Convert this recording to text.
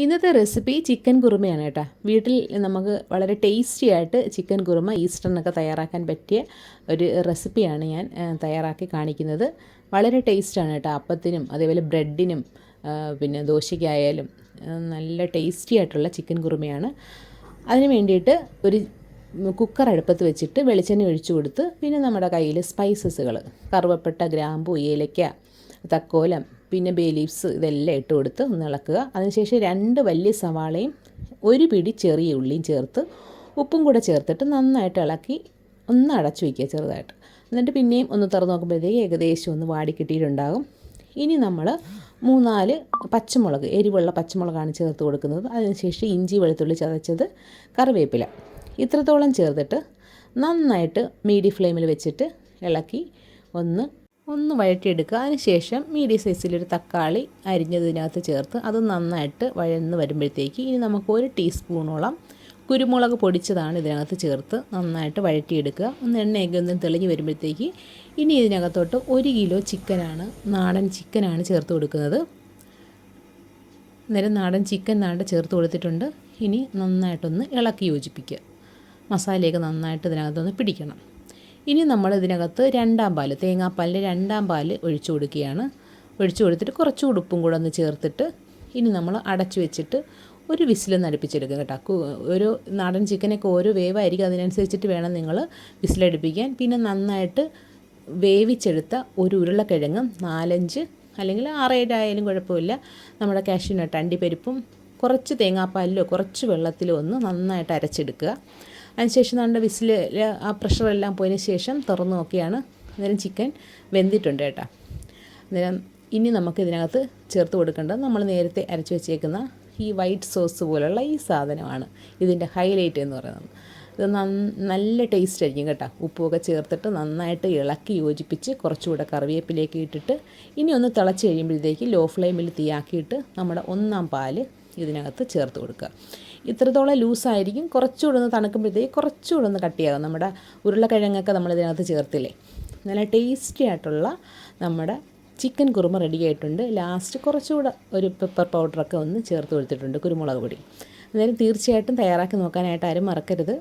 ഇന്നത്തെ recipe chicken കുറുമയാണ് കേട്ടോ. വീട്ടിൽ നമുക്ക് വളരെ ടേസ്റ്റി ആയിട്ട് ചിക്കൻ കുറുമ ഈസ്റ്ററിനൊക്കെ തയ്യാറാക്കാൻ പറ്റിയ ഒരു റെസിപ്പിയാണ് ഞാൻ തയ്യാറാക്കി കാണിക്കുന്നത്. വളരെ ടേസ്റ്റാണ് കേട്ടോ. അപ്പത്തിനും അതേപോലെ ബ്രെഡിനും പിന്നെ ദോശയ്ക്കായാലും നല്ല ടേസ്റ്റി ആയിട്ടുള്ള ചിക്കൻ കുറുമയാണ്. അതിന് വേണ്ടിയിട്ട് ഒരു കുക്കർ അടുപ്പത്ത് വെച്ചിട്ട് വെളിച്ചെണ്ണ ഒഴിച്ചു കൊടുത്ത് പിന്നെ നമ്മുടെ കയ്യിൽ സ്പൈസസുകൾ കറുവപ്പട്ട, ഗ്രാമ്പു, ഏലക്ക, തക്കോലം, പിന്നെ ബേ ലീവ്സ് ഇതെല്ലാം ഇട്ട് കൊടുത്ത് ഒന്ന് ഇളക്കുക. അതിനുശേഷം 2 വലിയ സവാളയും 1 പിടി ചെറിയ ഉള്ളിയും ചേർത്ത് ഉപ്പും കൂടെ ചേർത്തിട്ട് നന്നായിട്ട് ഇളക്കി ഒന്ന് അടച്ചു വയ്ക്കുക ചെറുതായിട്ട്. എന്നിട്ട് പിന്നെയും ഒന്ന് തുറന്ന് നോക്കുമ്പോഴത്തേക്ക് ഏകദേശം ഒന്ന് വാടി കിട്ടിയിട്ടുണ്ടാകും. ഇനി നമ്മൾ 3-4 പച്ചമുളക്, എരിവുള്ള പച്ചമുളകാണ് ചേർത്ത് കൊടുക്കുന്നത്. അതിനുശേഷം ഇഞ്ചി, വെളുത്തുള്ളി ചതച്ചത്, കറിവേപ്പില ഇത്രത്തോളം ചേർത്തിട്ട് നന്നായിട്ട് മീഡിയം ഫ്ലെയിമിൽ വെച്ചിട്ട് ഇളക്കി ഒന്ന് വഴറ്റിയെടുക്കുക. അതിനുശേഷം മീഡിയം സൈസിലൊരു തക്കാളി അരിഞ്ഞതിനകത്ത് ചേർത്ത് അത് നന്നായിട്ട് വഴന്ന് വരുമ്പോഴത്തേക്ക് ഇനി നമുക്ക് 1 ടീസ്പൂണോളം കുരുമുളക് പൊടിച്ചതാണ് ഇതിനകത്ത് ചേർത്ത് നന്നായിട്ട് വഴറ്റിയെടുക്കുക. എണ്ണയൊക്കെ ഒന്ന് തെളിഞ്ഞ് വരുമ്പോഴത്തേക്ക് ഇനി ഇതിനകത്തോട്ട് 1 കിലോ ചിക്കനാണ്, നാടൻ ചിക്കനാണ് ചേർത്ത് കൊടുക്കുന്നത്. അന്നേരം നാടൻ ചിക്കൻ ചേർത്ത് കൊടുത്തിട്ടുണ്ട്. ഇനി നന്നായിട്ടൊന്ന് ഇളക്കി യോജിപ്പിക്കുക. മസാലയൊക്കെ നന്നായിട്ട് ഇതിനകത്തൊന്ന് പിടിക്കണം. ഇനി നമ്മൾ ഇതിനകത്ത് 2-ാം പാൽ, തേങ്ങാപ്പാലിൻ്റെ 2-ാം പാൽ ഒഴിച്ചു കൊടുക്കുകയാണ്. ഒഴിച്ചു കൊടുത്തിട്ട് കുറച്ച് ഉപ്പും കൂടെ ഒന്ന് ചേർത്തിട്ട് ഇനി നമ്മൾ അടച്ചു വെച്ചിട്ട് ഒരു വിസിലൊന്ന് അടുപ്പിച്ചെടുക്കുക കേട്ടോ. ഒരു നാടൻ ചിക്കനൊക്കെ ഓരോ വേവായിരിക്കും, അതിനനുസരിച്ചിട്ട് വേണം നിങ്ങൾ വിസിലടുപ്പിക്കാൻ. പിന്നെ നന്നായിട്ട് വേവിച്ചെടുത്ത ഒരു ഉരുളക്കിഴങ്ങും 4-5 അല്ലെങ്കിൽ 6-7 ആയാലും കുഴപ്പമില്ല നമ്മുടെ കാഷ്യൂ നട്ട്, അണ്ടിപ്പരിപ്പും കുറച്ച് തേങ്ങാപ്പാലിലോ കുറച്ച് വെള്ളത്തിലോ ഒന്ന് നന്നായിട്ട് അരച്ചെടുക്കുക. അതിനുശേഷം നമ്മുടെ വിസിൽ ആ പ്രഷറെല്ലാം പോയതിന് ശേഷം തുറന്ന് നോക്കിയാണ് അന്നേരം ചിക്കൻ വെന്തിട്ടുണ്ട് കേട്ടോ. അന്നേരം ഇനി നമുക്ക് ഇതിനകത്ത് ചേർത്ത് കൊടുക്കേണ്ടത് നമ്മൾ നേരത്തെ അരച്ച് വെച്ചേക്കുന്ന ഈ വൈറ്റ് സോസ് പോലുള്ള ഈ സാധനമാണ് ഇതിൻ്റെ ഹൈലൈറ്റ് എന്ന് പറയുന്നത്. ഇത് നല്ല ടേസ്റ്റ് ആയിരിക്കും കേട്ടോ. ഉപ്പുമൊക്കെ ചേർത്തിട്ട് നന്നായിട്ട് ഇളക്കി യോജിപ്പിച്ച് കുറച്ചുകൂടെ കറിവേപ്പിലേക്ക് ഇട്ടിട്ട് ഇനി ഒന്ന് തിളച്ച് കഴിയുമ്പോഴത്തേക്ക് ലോ ഫ്ലെയിമിൽ തീയാക്കിയിട്ട് നമ്മുടെ 1-ാം പാൽ ഇതിനകത്ത് ചേർത്ത് കൊടുക്കുക. ഇത്രത്തോളം ലൂസായിരിക്കും. കുറച്ചുകൂടെ ഒന്ന് തണുക്കുമ്പോഴത്തേക്ക് കുറച്ചുകൂടെ ഒന്ന് കട്ടിയാകും. നമ്മുടെ ഉരുളക്കിഴങ്ങൊക്കെ നമ്മൾ ഇതിനകത്ത് ചേർത്തില്ലേ, നല്ല ടേസ്റ്റി ആയിട്ടുള്ള നമ്മുടെ ചിക്കൻ കുറുമ റെഡി ആയിട്ടുണ്ട്. ലാസ്റ്റ് കുറച്ചുകൂടെ ഒരു പെപ്പർ പൗഡറൊക്കെ ഒന്ന് ചേർത്ത് കൊടുത്തിട്ടുണ്ട്, കുരുമുളക് പൊടി. അന്നേരം തീർച്ചയായിട്ടും തയ്യാറാക്കി നോക്കാനായിട്ട് ആരും മറക്കരുത്.